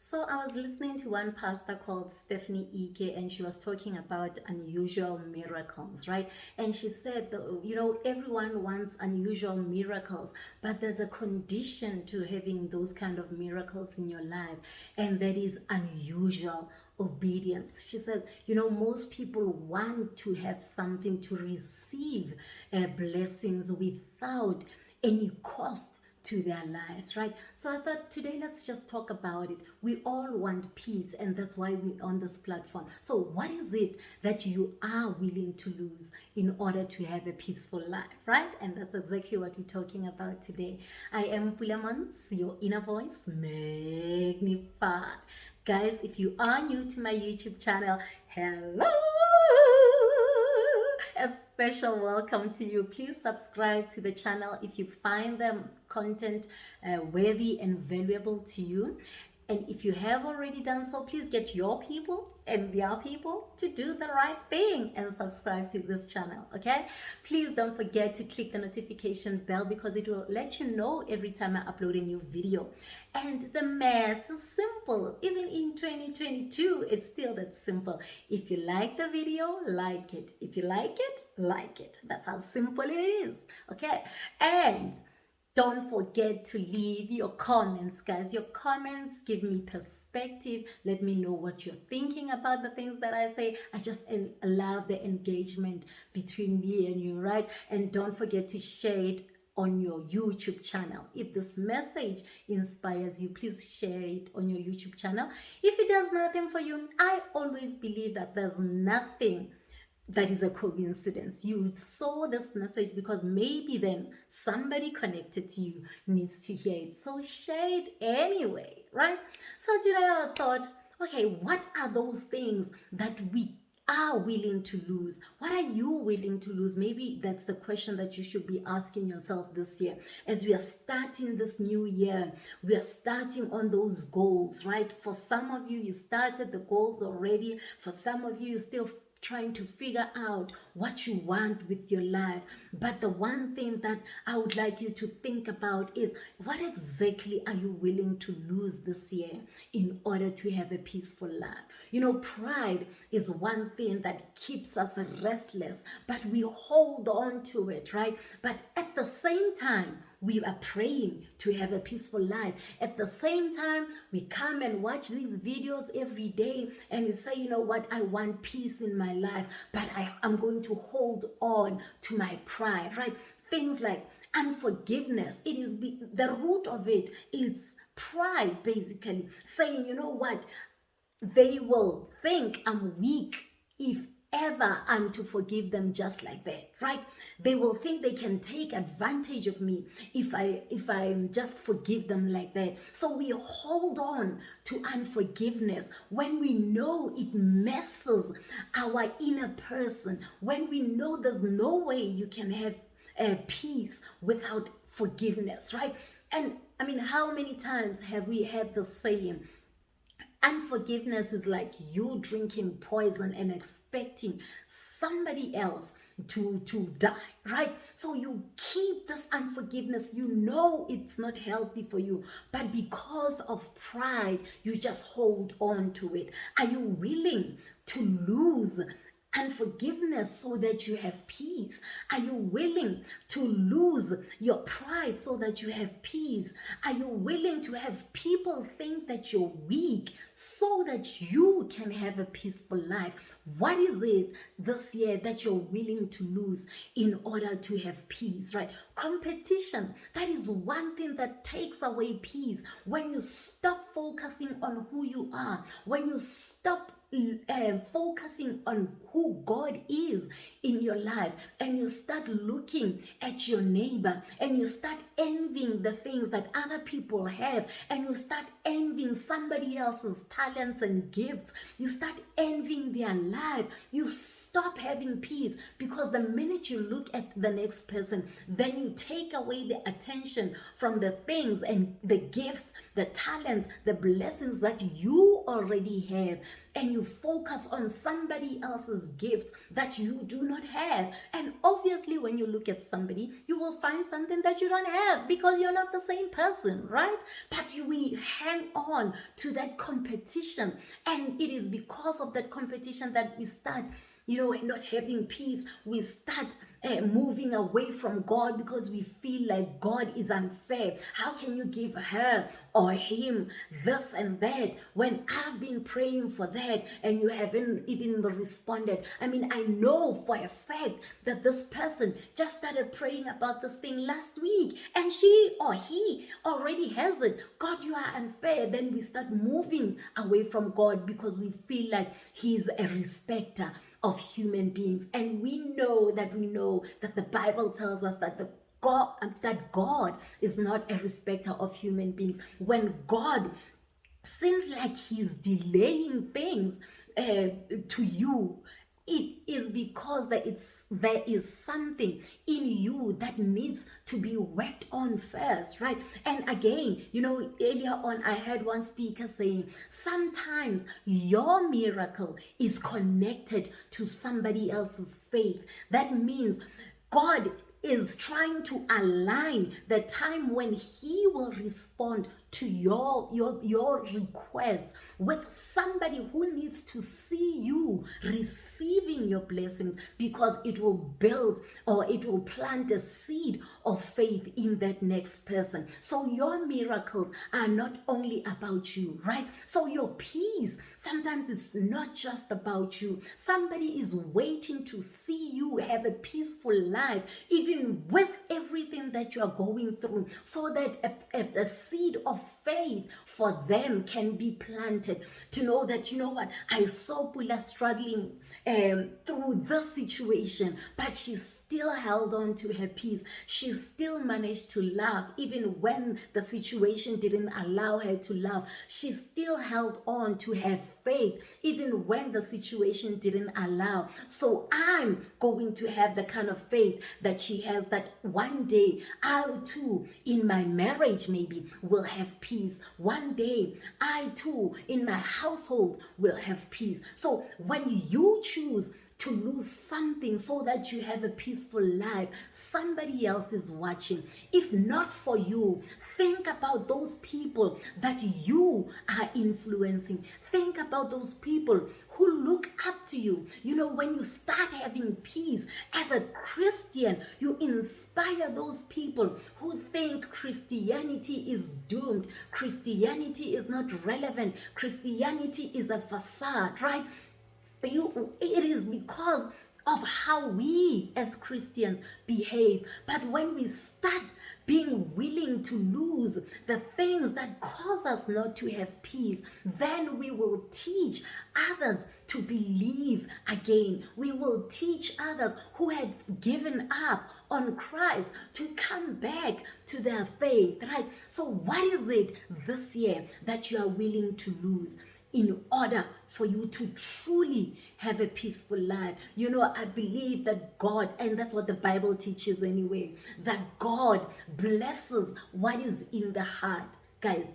So I was listening to one pastor called Stephanie Ike, and she was talking about unusual miracles, right? And she said, everyone wants unusual miracles, but there's a condition to having those kind of miracles in your life, and that is unusual obedience. She said, most people want to have something to receive blessings without any cost to their lives, right? So I thought today let's just talk about it. We all want peace, and that's why we're on this platform. So what is it that you are willing to lose in order to have a peaceful life, right? And that's exactly what we're talking about today. I am Pulaa Montz, your inner voice magnified. Guys, if you are new to my YouTube channel, hello, a special welcome to you. Please subscribe to the channel if you find the content worthy and valuable to you. And if you have already done so, please get your people and their people to do the right thing and subscribe to this channel, okay? Please don't forget to click the notification bell because it will let you know every time I upload a new video. And the maths is simple. Even in 2022, it's still that simple. If you like the video, like it. If you like it, like it. That's how simple it is, okay? And don't forget to leave your comments, guys. Your comments give me perspective. Let me know what you're thinking about the things that I say. I just love the engagement between me and you, right? And don't forget to share it on your YouTube channel. If this message inspires you, please share it on your YouTube channel. If it does nothing for you, I always believe that there's nothing that is a coincidence. You saw this message because maybe then somebody connected to you needs to hear it. So share it anyway, right? So today I thought, okay, what are those things that we are willing to lose? What are you willing to lose? Maybe that's the question that you should be asking yourself this year. As we are starting this new year, we are starting on those goals, right? For some of you, you started the goals already. For some of you, you still trying to figure out what you want with your life. But the one thing that I would like you to think about is, what exactly are you willing to lose this year in order to have a peaceful life? Pride is one thing that keeps us restless, but we hold on to it, right? But at the same time, we are praying to have a peaceful life. At the same time, we come and watch these videos every day and we say, I want peace in my life, but I'm going to hold on to my pride, right? Things like unforgiveness. It is the root of it is pride, basically saying, they will think I'm weak if ever I'm to forgive them just like that, right? They will think they can take advantage of me if I just forgive them like that. So we hold on to unforgiveness when we know it messes our inner person, when we know there's no way you can have peace without forgiveness, right? And I mean, how many times have we had the saying, unforgiveness is like you drinking poison and expecting somebody else to die, right? So you keep this unforgiveness, it's not healthy for you, but because of pride, you just hold on to it. Are you willing to lose unforgiveness so that you have peace? Are you willing to lose your pride so that you have peace? Are you willing to have people think that you're weak so that you can have a peaceful life? What is it this year that you're willing to lose in order to have peace, right? Competition, that is one thing that takes away peace. When you stop focusing on who you are, when you stop focusing on who God is in your life, and you start looking at your neighbor and you start envying the things that other people have, and you start envying somebody else's talents and gifts, you start envying their life, you stop having peace, because the minute you look at the next person, then you take away the attention from the things and the gifts, the talents, the blessings that you already have, and you you focus on somebody else's gifts that you do not have. And obviously, when you look at somebody, you will find something that you don't have because you're not the same person, right? But we hang on to that competition, and it is because of that competition that we start not having peace. We start moving away from God because we feel like God is unfair. How can you give her or him this and that when I've been praying for that and you haven't even responded? I mean, I know for a fact that this person just started praying about this thing last week and she or he already has it. God, you are unfair. Then we start moving away from God because we feel like he's a respecter of human beings. And we know that the Bible tells us that God is not a respecter of human beings. When God seems like he's delaying things to you, it is because there is something in you that needs to be worked on first, right? And again, earlier on I heard one speaker saying, sometimes your miracle is connected to somebody else's faith. That means God is trying to align the time when he will respond to your request with somebody who needs to see you receiving your blessings, because it will build or it will plant a seed of faith in that next person. So your miracles are not only about you, right? So your peace, sometimes it's not just about you. Somebody is waiting to see you have a peaceful life, even with everything that you are going through, so that a seed of faith for them can be planted, to know that, I saw Pulaa struggling through this situation, but she still held on to her peace. She still managed to laugh even when the situation didn't allow her to laugh. She still held on to her faith even when the situation didn't allow. So I'm going to have the kind of faith that she has, that one day I too in my marriage maybe will have peace. One day I too in my household will have peace. So when you choose to lose something so that you have a peaceful life, somebody else is watching. If not for you, think about those people that you are influencing. Think about those people who look up to you. When you start having peace as a Christian, you inspire those people who think Christianity is doomed. Christianity is not relevant. Christianity is a facade, right? It is because of how we as Christians behave. But when we start being willing to lose the things that cause us not to have peace, then we will teach others to believe again. We will teach others who had given up on Christ to come back to their faith, right? So what is it this year that you are willing to lose in order for you to truly have a peaceful life? I believe that God, and that's what the Bible teaches anyway, that God blesses what is in the heart. Guys,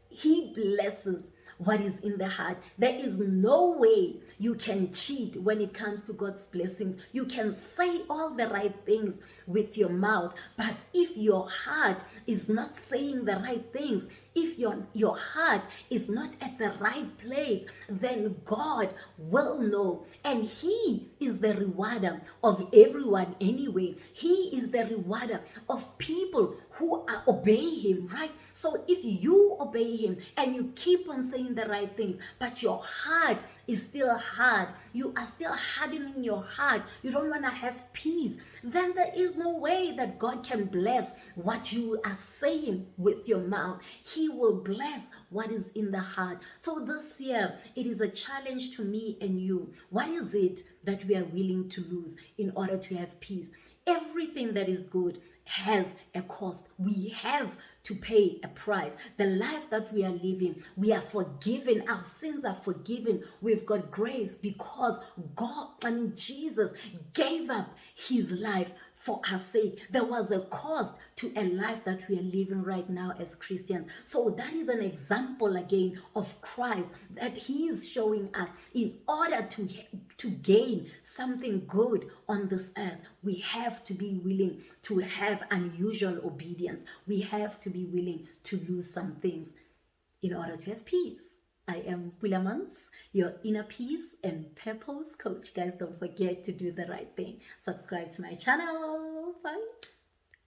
he blesses what is in the heart. There is no way you can cheat when it comes to God's blessings. You can say all the right things with your mouth, but if your heart is not saying the right things, if your heart is not at the right place, then God will know. And he is the rewarder of everyone anyway. He is the rewarder of people who obey him, right? So if you obey him and you keep on saying the right things, but your heart is still hard, you are still hardening your heart, you don't want to have peace, then there is no way that God can bless what you are saying with your mouth. He will bless what is in the heart. So this year, it is a challenge to me and you. What is it that we are willing to lose in order to have peace? Everything that is good has a cost. We have to pay a price. The life that we are living, we are forgiven. Our sins are forgiven. We've got grace because Jesus gave up his life for our sake. There was a cost to a life that we are living right now as Christians. So that is an example again of Christ, that he is showing us in order to gain something good on this earth, we have to be willing to have unusual obedience. We have to be willing to lose some things in order to have peace. I am Pulaa Montz, your inner peace and purpose coach. Guys, don't forget to do the right thing. Subscribe to my channel. Bye.